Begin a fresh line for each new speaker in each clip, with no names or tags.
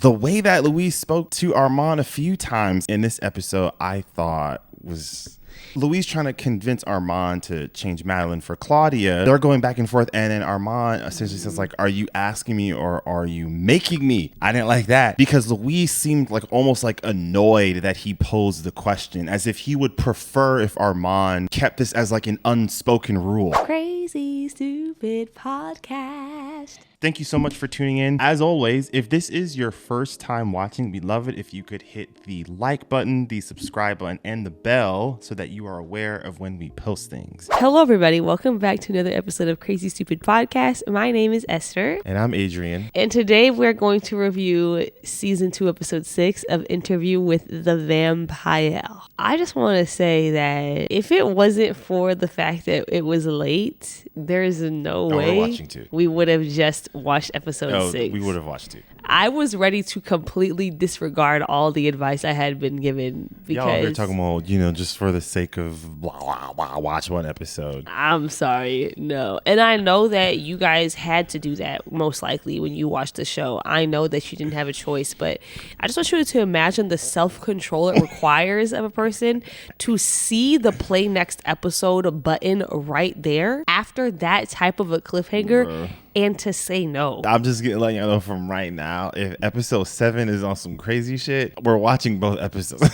The way that Louise spoke to Armand a few times in this episode, I thought was... Louise trying to convince Armand to change Madeline for Claudia. They're going back and forth, and then Armand essentially says, like, are you asking me or are you making me? I didn't like that because Louise seemed like almost like annoyed that he posed the question, as if he would prefer if Armand kept this as like an unspoken rule.
Crazy Stupid Podcast.
Thank you so much for tuning in. As always, if this is your first time watching, we'd love it if you could hit the like button, the subscribe button, and the bell so that you are aware of when we post things.
Hello, everybody. Welcome back to another episode of Crazy Stupid Podcast. My name is Esther.
And I'm Adrian.
And today we're going to review Season 2, Episode 6 of Interview with the Vampire. I just want to say that if it wasn't for the fact that it was late, there is no way we would have just watched episode 6.
We would have watched it.
I was ready to completely disregard all the advice I had been given because
they're talking about, just for the sake of blah, blah, blah, watch one episode.
I'm sorry, no. And I know that you guys had to do that most likely when you watched the show. I know that you didn't have a choice, but I just want you to imagine the self-control it requires of a person to see the play next episode button right there after that type of a cliffhanger. Bruh. And to say no. I'm
just letting you know from right now, if episode 7 is on some crazy shit, we're watching both episodes.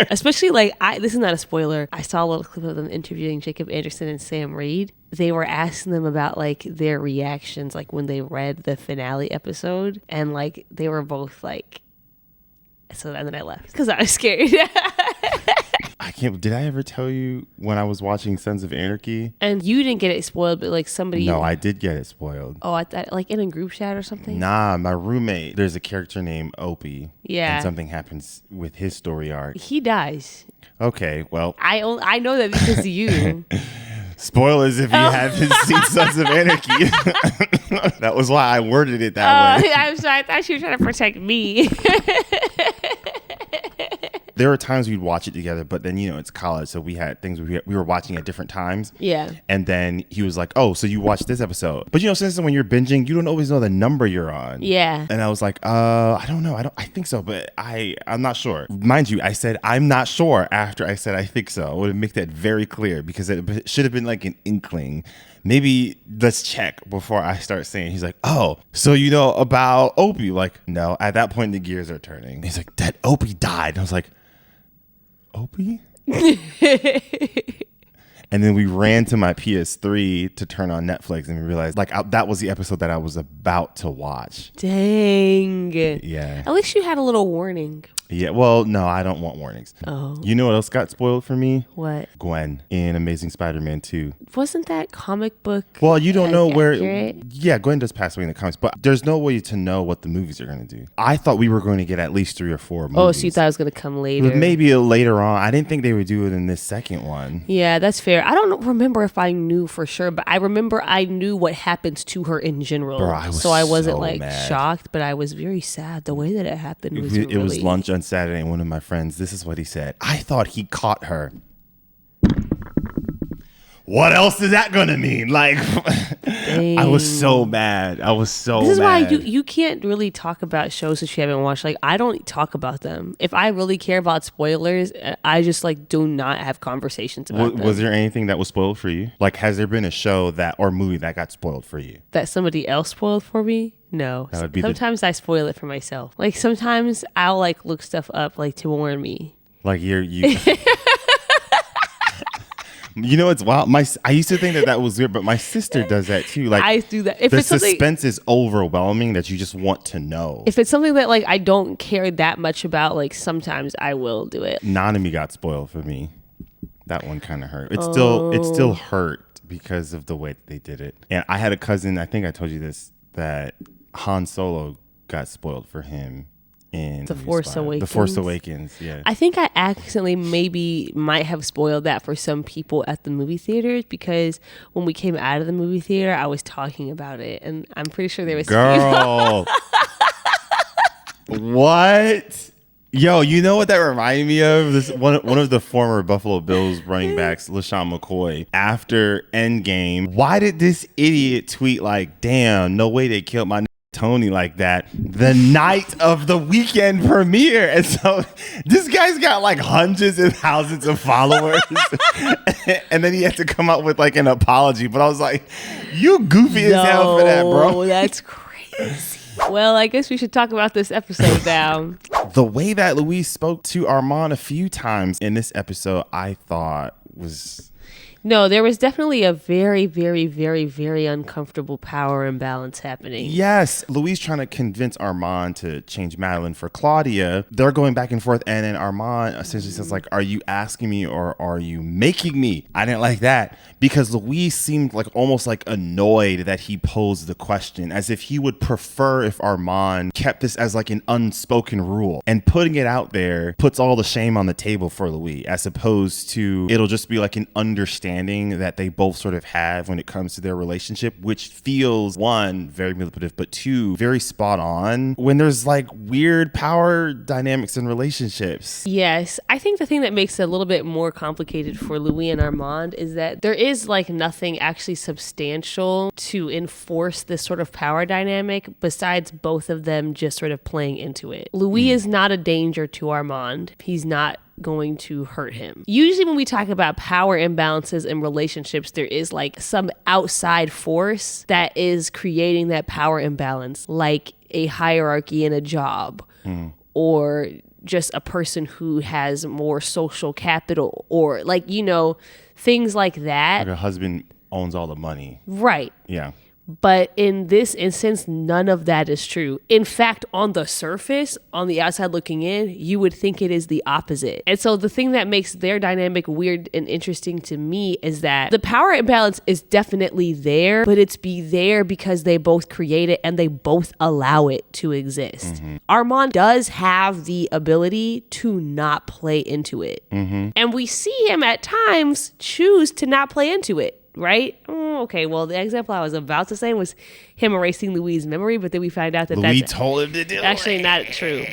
Especially this is not a spoiler. I saw a little clip of them interviewing Jacob Anderson and Sam Reed. They were asking them about their reactions, when they read the finale episode, and they were both so and then I left because I was scared.
Did I ever tell you when I was watching Sons of Anarchy?
And you didn't get it spoiled, but somebody...
No, I did get it spoiled.
Oh, I thought in a group chat or something?
Nah, my roommate, there's a character named Opie.
Yeah.
And something happens with his story arc.
He dies.
Okay, well...
I know that because of you.
Spoilers if you haven't seen Sons of Anarchy. That was why I worded it that way.
I'm sorry. I thought you were trying to protect me.
There were times we'd watch it together, but then, it's college. So we had things we were watching at different times.
Yeah.
And then he was like, oh, so you watched this episode. But, since when you're binging, you don't always know the number you're on.
Yeah.
And I was like, I don't know. I think so, but I'm not sure. Mind you, I said, I'm not sure after I said I think so. I would make that very clear because it should have been like an inkling. Maybe let's check before I start saying. He's like, oh, so you know about Opie? No. At that point, the gears are turning. He's like, that Opie died. And I was like, Opie? And then we ran to my PS3 to turn on Netflix and we realized that was the episode that I was about to watch.
Dang.
Yeah.
At least you had a little warning.
Yeah, well, no, I don't want warnings.
Oh.
You know what else got spoiled for me?
What?
Gwen in Amazing Spider-Man 2.
Wasn't that comic book?
Well, you don't know where...
accurate?
Yeah, Gwen does pass away in the comics, but there's no way to know what the movies are going to do. I thought we were going to get at least 3 or 4 movies.
Oh, so you thought it was going to come later?
Maybe later on. I didn't think they would do it in this second one.
Yeah, that's fair. I don't remember if I knew for sure, but I remember I knew what happens to her in general.
Bro,
I wasn't
mad.
shocked, but I was very sad. The way that it happened was
It was lunch on Saturday, and one of my friends, this is what he said. I thought he caught her. What else is that gonna mean? I was so mad. This
is why you can't really talk about shows that you haven't watched. I don't talk about them. If I really care about spoilers, I just do not have conversations about them.
Was there anything that was spoiled for you? Has there been a show or movie that got spoiled for you?
That somebody else spoiled for me? No. Sometimes I spoil it for myself. Sometimes I'll look stuff up to warn me.
You You know, it's wild. I used to think that was weird, but my sister does that too.
I do that. If
the
it's
suspense is overwhelming that you just want to know.
If it's something that I don't care that much about, sometimes I will do it.
Nanami got spoiled for me. That one kind of hurt. It still hurt because of the way that they did it. And I had a cousin, I think I told you this, that Han Solo got spoiled for him. The Force Awakens, yeah.
I think I accidentally maybe might have spoiled that for some people at the movie theaters because when we came out of the movie theater, I was talking about it, and I'm pretty sure there was
girl. What? Yo, you know what that reminded me of? This one of the former Buffalo Bills running backs, LaShawn McCoy, after Endgame. Why did this idiot tweet damn, no way they killed my Tony like that the night of the weekend premiere. And so this guy's got like hundreds and thousands of followers. And then he had to come up with like an apology. But I was like, you goofy as hell for that, bro.
That's crazy. Well, I guess we should talk about this episode now.
The way that Louise spoke to Armand a few times in this episode, I thought was...
No, there was definitely a very, very, very, very uncomfortable power imbalance happening.
Yes. Louise trying to convince Armand to change Madeline for Claudia. They're going back and forth. And then Armand essentially says, like, are you asking me or are you making me? I didn't like that because Louise seemed like almost like annoyed that he posed the question, as if he would prefer if Armand kept this as like an unspoken rule. And putting it out there puts all the shame on the table for Louise, as opposed to it'll just be like an understanding that they both sort of have when it comes to their relationship, which feels, one, very manipulative, but two, very spot on when there's like weird power dynamics in relationships.
Yes. I think the thing that makes it a little bit more complicated for Louis and Armand is that there is like nothing actually substantial to enforce this sort of power dynamic besides both of them just sort of playing into it. Louis is not a danger to Armand. He's not going to hurt him. Usually when we talk about power imbalances in relationships, there is like some outside force that is creating that power imbalance, like a hierarchy in a job or just a person who has more social capital or like, you know, things like that.
Like a husband owns all the money.
Right.
Yeah.
But in this instance, none of that is true. In fact, on the surface, on the outside looking in, you would think it is the opposite. And so the thing that makes their dynamic weird and interesting to me is that the power imbalance is definitely there, but it's there because they both create it and they both allow it to exist. Armand does have the ability to not play into it. And we see him at times choose to not play into it. Right? Okay, well, the example I was about to say was him erasing Louis' memory, but then we find out that
Louis
that's
told him to do
actually not true.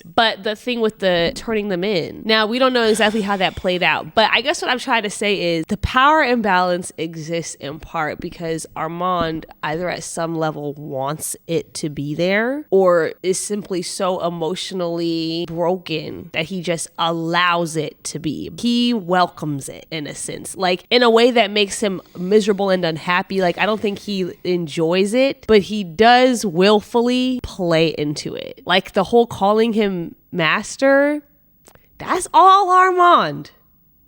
But the thing with the turning them in. Now, we don't know exactly how that played out, but I guess what I'm trying to say is the power imbalance exists in part because Armand either at some level wants it to be there or is simply so emotionally broken that he just allows it to be. He welcomes it in a sense, like in a way that makes him miserable and unhappy. Like, I don't think he enjoys it, but he does willfully play into it. Like the whole calling him master, that's all Armand.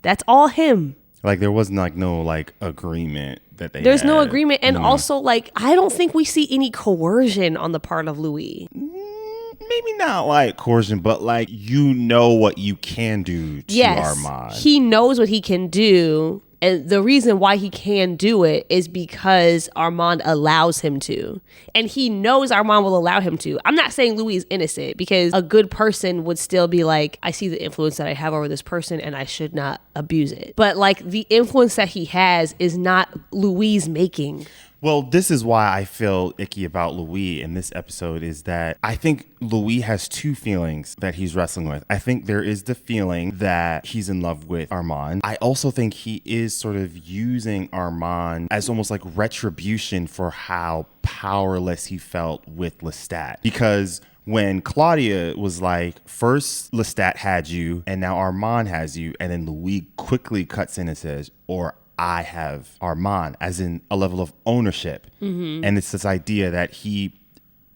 That's all him.
Like there was like no like agreement that they
There's
had.
no agreement. And also like, I don't think we see any coercion on the part of Louis.
Maybe not like coercion, but like, you know what you can do to Armand.
He knows what he can do. And the reason why he can do it is because Armand allows him to. And he knows Armand will allow him to. I'm not saying Louis is innocent because a good person would still be like, I see the influence that I have over this person and I should not abuse it. But like the influence that he has is not Louis' making.
Well, this is why I feel icky about Louis in this episode is that I think Louis has two feelings that he's wrestling with. I think there is the feeling that he's in love with Armand. I also think he is sort of using Armand as almost like retribution for how powerless he felt with Lestat. Because when Claudia was like, first Lestat had you and now Armand has you, and then Louis quickly cuts in and says, or I have Armand, as in a level of ownership. And it's this idea that he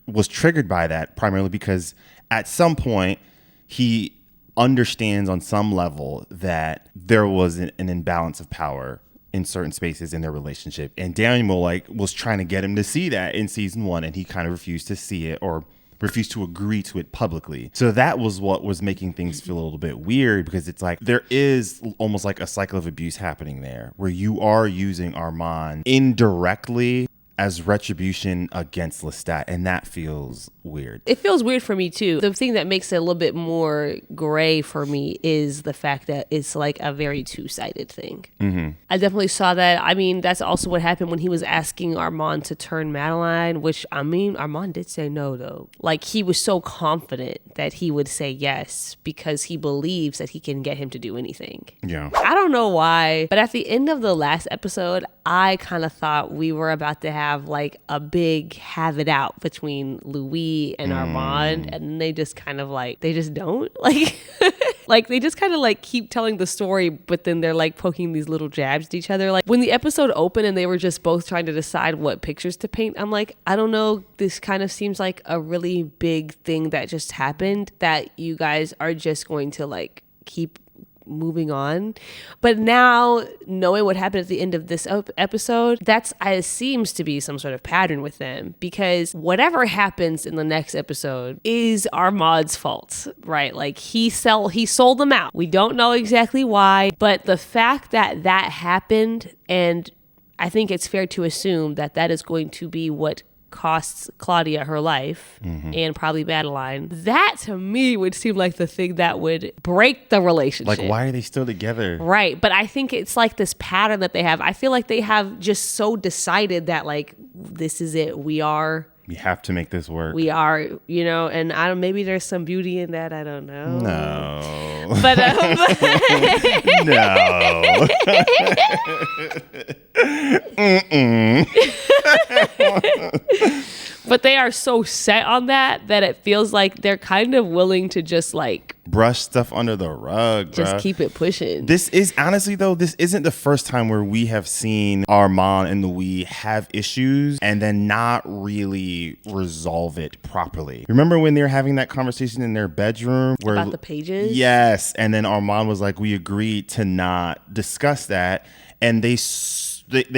was triggered by that primarily because at some point he understands on some level that there was an imbalance of power in certain spaces in their relationship. And Daniel like was trying to get him to see that in season 1, and he kind of refused to see it or refused to agree to it publicly. So that was what was making things feel a little bit weird, because it's like there is almost like a cycle of abuse happening there where you are using Armand indirectly as retribution against Lestat, and that feels weird.
It feels weird for me too. The thing that makes it a little bit more gray for me is the fact that it's like a very two-sided thing. I definitely saw that. I mean, that's also what happened when he was asking Armand to turn Madeline, which, I mean, Armand did say no though. Like, he was so confident that he would say yes because he believes that he can get him to do anything.
Yeah.
I don't know why, but at the end of the last episode, I kind of thought we were about to have have like a big have it out between Louis and Armand, and they just kind of like, they just don't like like they just kind of like keep telling the story, but then they're like poking these little jabs at each other. Like when the episode opened and they were just both trying to decide what pictures to paint, I'm like, I don't know, this kind of seems like a really big thing that just happened that you guys are just going to like keep moving on. But now knowing what happened at the end of this episode, that's it seems to be some sort of pattern with them, because whatever happens in the next episode is Armand's fault, right? Like he sold them out. We don't know exactly why, but the fact that that happened, and I think it's fair to assume that that is going to be what costs Claudia her life, and probably Madeline. That to me would seem like the thing that would break the relationship.
Like, why are they still together?
Right. But I think it's like this pattern that they have. I feel like they have just so decided that like, this is it. We
have to make this work.
We are, you know, and I don't, maybe there's some beauty in that. I don't know.
No.
But
no.
But they are so set on that it feels like they're kind of willing to just like
brush stuff under the rug,
just keep it pushing.
This is honestly though, this isn't the first time where we have seen Armand and Louis have issues and then not really resolve it properly. Remember when they were having that conversation in their bedroom where
about the pages?
Yes, and then Armand was like, we agreed to not discuss that, and they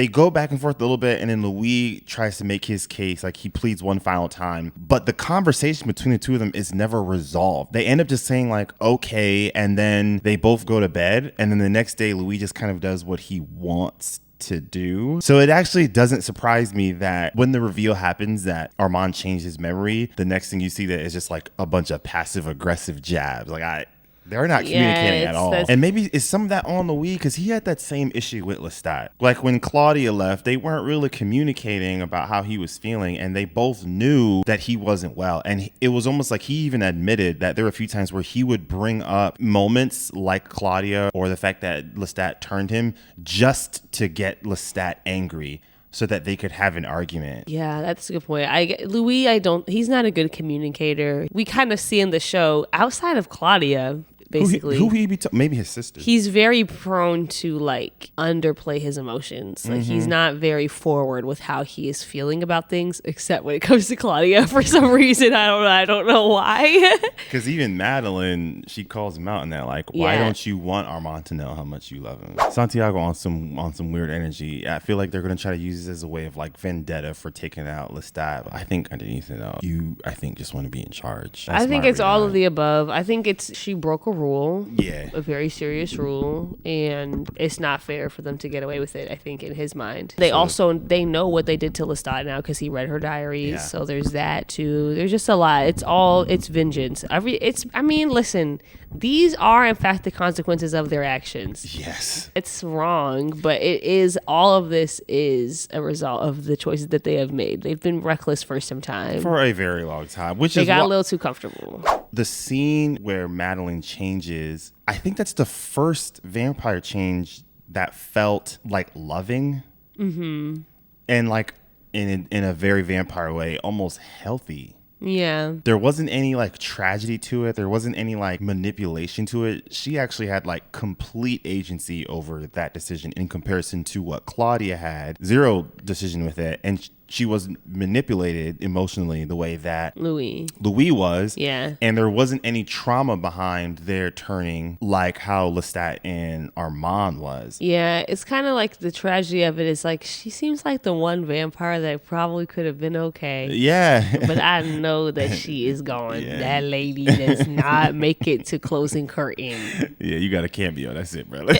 go back and forth a little bit, and then Louis tries to make his case, like he pleads one final time, but the conversation between the two of them is never resolved. They end up just saying like, okay, and then they both go to bed, and then the next day Louis just kind of does what he wants to do. So it actually doesn't surprise me that when the reveal happens that Armand changed his memory, the next thing you see that is just like a bunch of passive aggressive jabs. Like they're not communicating at all. And maybe is some of that on Louis, because he had that same issue with Lestat. Like when Claudia left, they weren't really communicating about how he was feeling, and they both knew that he wasn't well. And it was almost like he even admitted that there were a few times where he would bring up moments like Claudia or the fact that Lestat turned him just to get Lestat angry, so that they could have an argument. Yeah,
that's a good point. Louis, he's not a good communicator. We kind of see in the show, outside of Claudia, basically.
Who he be maybe his sister.
He's very prone to like underplay his emotions. Like he's not very forward with how he is feeling about things, except when it comes to Claudia for some reason. I don't know why.
Because even Madeline, she calls him out in that, like, why don't you want Armand to know how much you love him? Santiago on some weird energy. I feel like they're gonna try to use this as a way of like vendetta for taking out Lestat. I think underneath it all, you just want to be in charge.
I think it's all of the above. I think she broke a rule.
Yeah.
A very serious rule, and it's not fair for them to get away with it, I think, in his mind. They know what they did to Lestat now because he read her diaries, so there's that too. There's just a lot. It's vengeance. Listen, these are in fact the consequences of their actions.
Yes.
It's wrong, but all of this is a result of the choices that they have made. They've been reckless for some time.
For a very long time.
They got a little too comfortable.
The scene where Madeline changes, I think that's the first vampire change that felt like loving. Mm-hmm. And like in a very vampire way, almost healthy.
Yeah.
There wasn't any like tragedy to it. There wasn't any like manipulation to it. She actually had like complete agency over that decision in comparison to what Claudia had. Zero decision with it. And she was manipulated emotionally the way that Louis was.
Yeah.
And there wasn't any trauma behind their turning like how Lestat and Armand was.
Yeah, it's kind of like the tragedy of it is like she seems like the one vampire that probably could have been okay.
Yeah.
But I know that she is gone. Yeah. That lady does not make it to closing curtain.
Yeah, you got a cameo. That's it, brother.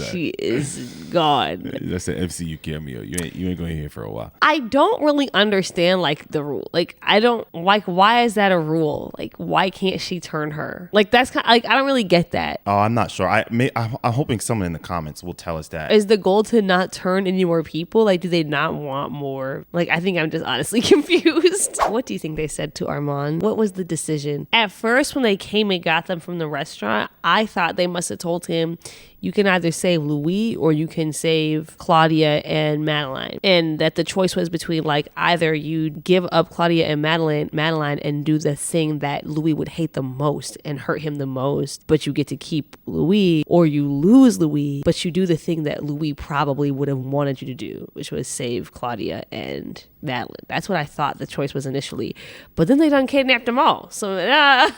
She is gone.
That's an MCU cameo. You ain't going here for a while.
I don't really understand like the rule. Like I don't like, why is that a rule? Like why can't she turn her? Like that's kind of, like I don't really get that.
Oh, I'm not sure. I'm hoping someone in the comments will tell us that.
Is the goal to not turn any more people? Like do they not want more? Like I think I'm just honestly confused. What do you think they said to Armand? What was the decision? At first when they came and got them from the restaurant, I thought they must have told him, you can either save Louis or you can save Claudia and Madeline. And that the choice was between like either you give up Claudia and Madeline and do the thing that Louis would hate the most and hurt him the most, but you get to keep Louis, or you lose Louis, but you do the thing that Louis probably would have wanted you to do, which was save Claudia and Madeline. That's what I thought the choice was initially. But then they done kidnapped them all. So
I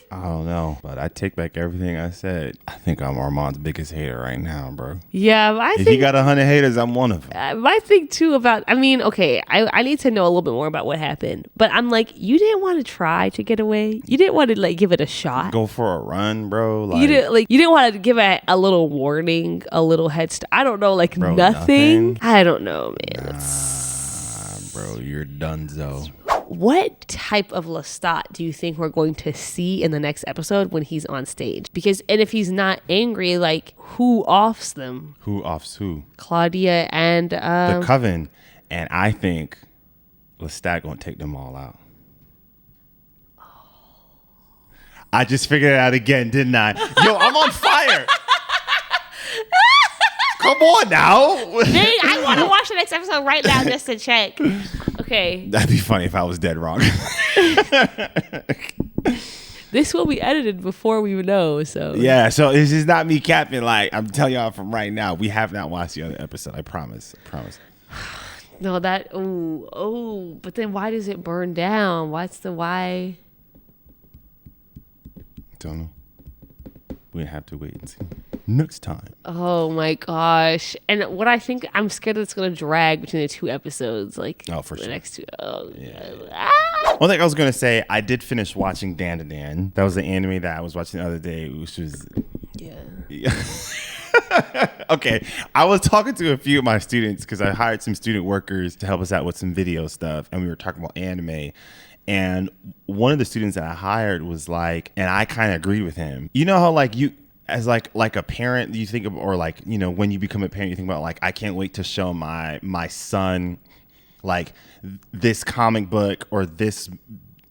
don't know, but I take back everything I said. I think I'm Armand's biggest hater right now, bro.
Yeah,
if he got 100 haters, I'm one of them.
My thing too about, I mean, okay, I need to know a little bit more about what happened, but I'm like, you didn't want to try to get away. You didn't want to like give it a shot.
Go for a run, bro.
Like, you didn't want to give it a little warning, a little head start. I don't know, like bro, nothing. I don't know, man.
Bro, you're donezo.
What type of Lestat do you think we're going to see in the next episode when he's on stage? Because, and if he's not angry, like, who offs them?
Who offs who?
Claudia and...
the Coven. And I think Lestat gonna take them all out. I just figured it out again, didn't I? Yo, I'm on fire. Come on now.
Dang, I want to watch the next episode right now just to check. Okay.
That'd be funny if I was dead wrong.
This will be edited before we know, so.
Yeah, so it's just not me capping. Like, I'm telling y'all from right now, we have not watched the other episode. I promise.
No, but then why does it burn down? What's the why?
Don't know. We have to wait and see next time.
Oh my gosh. And what I think, I'm scared that it's going to drag between the two episodes. Like,
for
the
sure.
Next two. Oh,
yeah. One thing I was going to say, I did finish watching Dandadan. That was the anime that I was watching the other day, which was... Yeah. Okay. I was talking to a few of my students because I hired some student workers to help us out with some video stuff. And we were talking about anime. And one of the students that I hired was like, and I kind of agreed with him. You know how like you, as like a parent, you think of, or like, you know, when you become a parent, you think about like, I can't wait to show my son like this comic book or this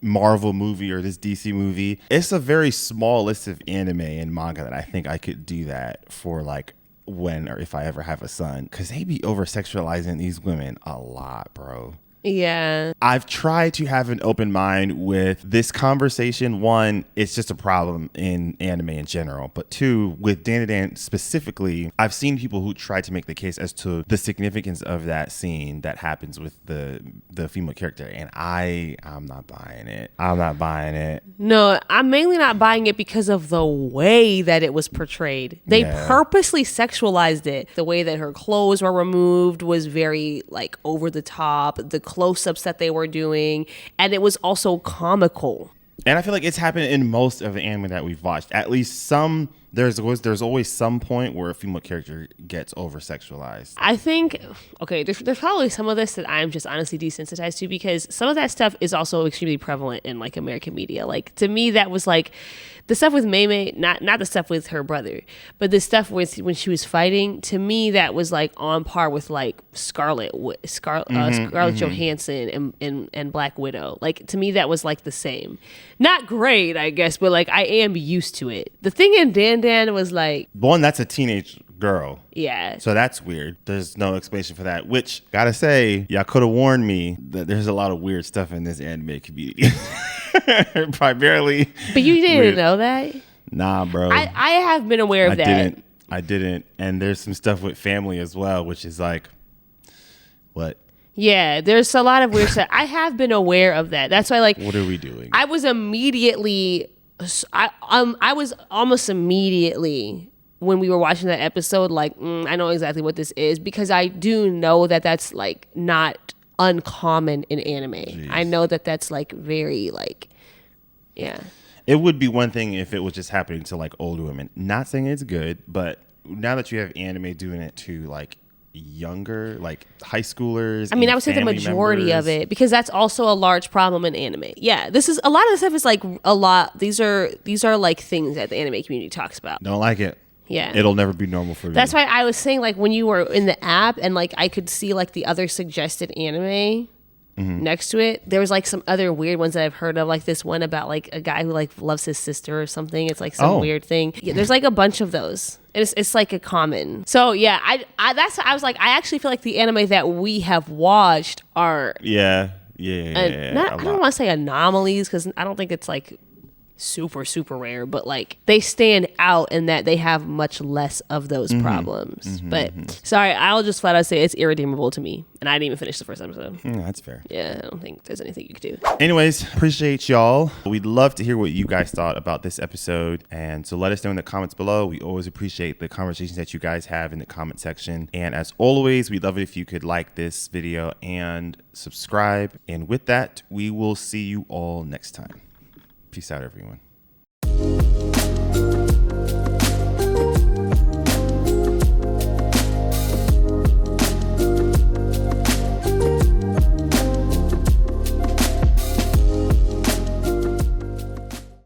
Marvel movie or this DC movie. It's a very small list of anime and manga that I think I could do that for, like when or if I ever have a son, because they be over sexualizing these women a lot, bro.
Yeah.
I've tried to have an open mind with this conversation. One, it's just a problem in anime in general. But two, with Dandadan specifically, I've seen people who try to make the case as to the significance of that scene that happens with the female character. And I'm not buying it. I'm not buying it.
No, I'm mainly not buying it because of the way that it was portrayed. They purposely sexualized it. The way that her clothes were removed was very like over the top. The close-ups that they were doing, and it was also comical.
And I feel like it's happened in most of the anime that we've watched. At least some, there's always some point where a female character gets over-sexualized.
I think, okay, there's probably some of this that I'm just honestly desensitized to, because some of that stuff is also extremely prevalent in like American media. Like to me, that was like the stuff with Mei, not the stuff with her brother, but the stuff with when she was fighting. To me, that was like on par with like Scarlett Johansson and Black Widow. Like to me, that was like the same. Not great, I guess, but like I am used to it. The thing in Dandadan was like,
one, that's a teenage girl.
Yeah. So
that's weird. There's no explanation for that, which gotta say, y'all could have warned me that there's a lot of weird stuff in this anime community. Primarily.
But you didn't know that?
Nah, bro.
I have been aware of that.
I didn't. And there's some stuff with family as well, which is like, what?
Yeah, there's a lot of weird stuff. I have been aware of that. That's why, like,
what are we doing?
I was almost immediately when we were watching that episode, like, I know exactly what this is, because I do know that that's like not uncommon in anime. Jeez. I know that that's like very like, yeah.
It would be one thing if it was just happening to like older women. Not saying it's good, but now that you have anime doing it to like younger, like high schoolers,
I mean, I would say the majority of it, because that's also a large problem in anime. Yeah, this is a lot of the stuff is like a lot. These are like things that the anime community talks about.
Don't like it.
Yeah,
it'll never be normal for me.
That's why I was saying, like, when you were in the app and like I could see like the other suggested anime, next to it. There was like some other weird ones that I've heard of, like this one about like a guy who like loves his sister or something. It's like some weird thing. Yeah, there's like a bunch of those. It's like a common. So yeah, I was like, I actually feel like the anime that we have watched are
Yeah.
I don't want to say anomalies because I don't think it's like super rare, but like they stand out in that they have much less of those problems. But sorry, I'll just flat out say it's irredeemable to me, and I didn't even finish the first episode.
That's fair.
Yeah, I don't think there's anything you could do.
Anyways, appreciate y'all. We'd love to hear what you guys thought about this episode, and so let us know in the comments below. We always appreciate the conversations that you guys have in the comment section, and as always, we'd love it if you could like this video and subscribe. And with that, we will see you all next time. Peace out, everyone.